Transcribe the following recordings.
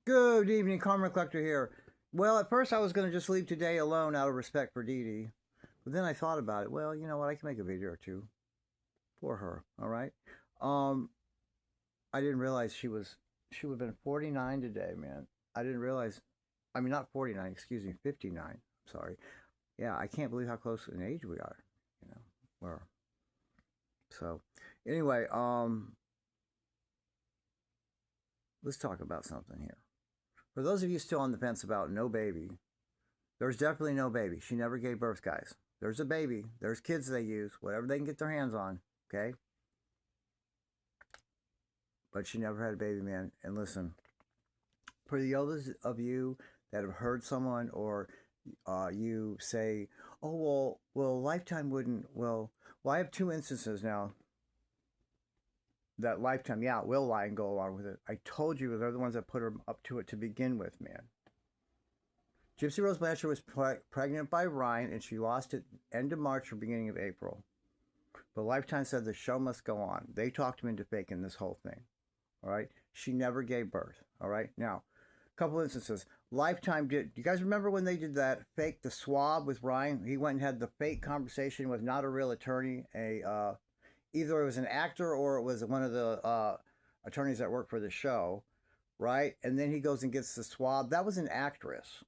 Good evening, Karma Collector here. Well, at first I was going to just leave today alone out of respect for Dee Dee. But then I thought about it. Well, you know what? I can make a video or two for her, all right? I didn't realize she would have been 49 today, man. I didn't realize, I mean, not 49, excuse me, 59. Sorry. Yeah, I can't believe how close in age we are, you know. We're, so, anyway, let's talk about something here. For those of you still on the fence about no baby, there's definitely no baby. She never gave birth, guys. There's a baby. There's kids they use, whatever they can get their hands on, okay? But she never had a baby, man. And listen, for the others of you that have heard someone or you say, oh, well, Lifetime wouldn't, well, I have two instances now that Lifetime, yeah, will lie and go along with it. I told you they're the ones that put her up to it to begin with, man. Gypsy Rose Blanchard was pregnant by Ryan, and she lost it end of March or beginning of April. But Lifetime said the show must go on. They talked him into faking this whole thing. All right? She never gave birth. All right? Now, a couple instances. Lifetime did. Do you guys remember when they did that fake, the swab with Ryan? He went and had the fake conversation with not a real attorney, either it was an actor or it was one of the attorneys that worked for the show, right? And then he goes and gets the swab. That was an actress.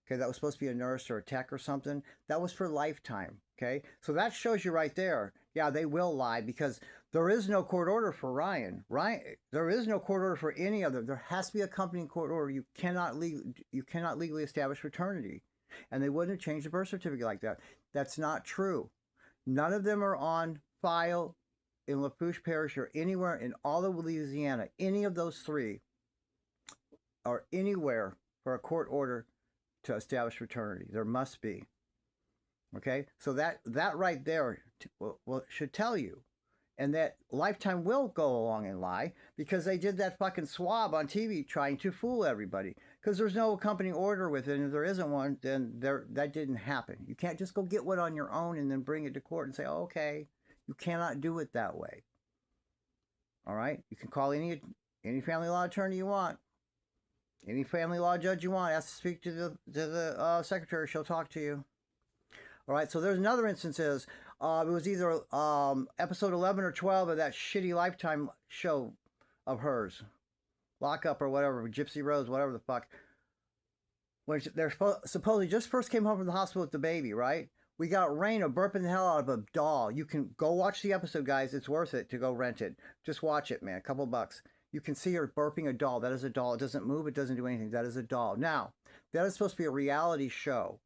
Okay, that was supposed to be a nurse or a tech or something. That was for Lifetime, okay? So that shows you right there, yeah, they will lie because there is no court order for Ryan. There is no court order for any of them. There has to be a accompanying court order. You cannot legally establish fraternity. And they wouldn't have changed the birth certificate like that. That's not true. None of them are on file in Lafourche Parish or anywhere in all of Louisiana. Any of those three are anywhere for a court order to establish fraternity. There must be. Okay, so that right there should tell you, and that Lifetime will go along and lie because they did that fucking swab on TV trying to fool everybody. Because there's no accompanying order with it, and if there isn't one, then that didn't happen. You can't just go get one on your own and then bring it to court and say, oh, okay. You cannot do it that way. All right, you can call any family law attorney you want. Any family law judge you want, ask to speak to the secretary. She'll talk to you. All right. So there's another instances. It was either episode 11 or 12 of that shitty Lifetime show of hers, Lockup or whatever, Gypsy Rose, whatever the fuck. When they're supposedly just first came home from the hospital with the baby, right? We got Raina burping the hell out of a doll. You can go watch the episode, guys. It's worth it to go rent it. Just watch it, man. A couple bucks. You can see her burping a doll. That is a doll. It doesn't move. It doesn't do anything. That is a doll. Now, that is supposed to be a reality show.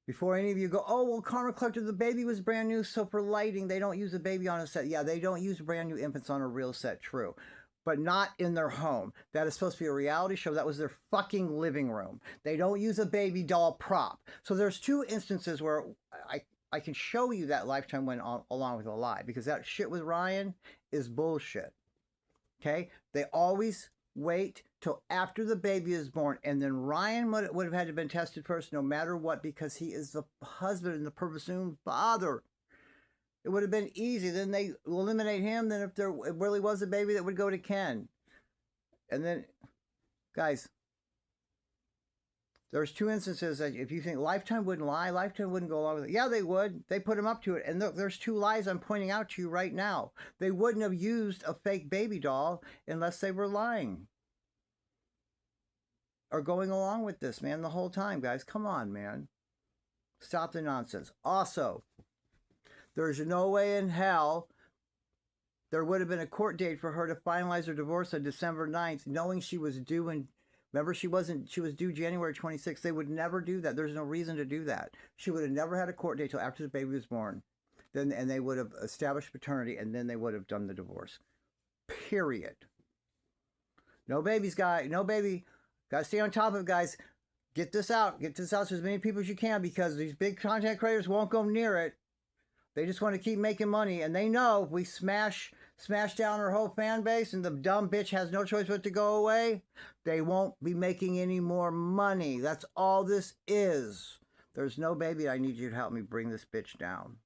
Before any of you go, oh, well, Karma Collector, the baby was brand new, so for lighting, they don't use a baby on a set. Yeah, they don't use brand new infants on a real set, true. But not in their home. That is supposed to be a reality show. That was their fucking living room. They don't use a baby doll prop. So there's two instances where I can show you that Lifetime went on, along with a lie. Because that shit with Ryan is bullshit. Okay? They always wait till after the baby is born. And then Ryan would have had to have been tested first no matter what because he is the husband and the presumed father. It would have been easy. Then they eliminate him. Then if there really was a baby, that would go to Ken. And then, guys, there's two instances that if you think Lifetime wouldn't lie, Lifetime wouldn't go along with it. Yeah, they would. They put him up to it. And there's two lies I'm pointing out to you right now. They wouldn't have used a fake baby doll unless they were lying. Or going along with this, man, the whole time, guys. Come on, man. Stop the nonsense. Also, there's no way in hell there would have been a court date for her to finalize her divorce on December 9th, knowing she was due in, remember, she was due January 26th. They would never do that. There's no reason to do that. She would have never had a court date till after the baby was born. And they would have established paternity, and then they would have done the divorce. Period. No babies, guys. No baby. Got to stay on top of it, guys. Get this out. Get this out to as many people as you can because these big content creators won't go near it. They just want to keep making money, and they know if we smash down her whole fan base and the dumb bitch has no choice but to go away, they won't be making any more money. That's all this is. There's no baby. I need you to help me bring this bitch down.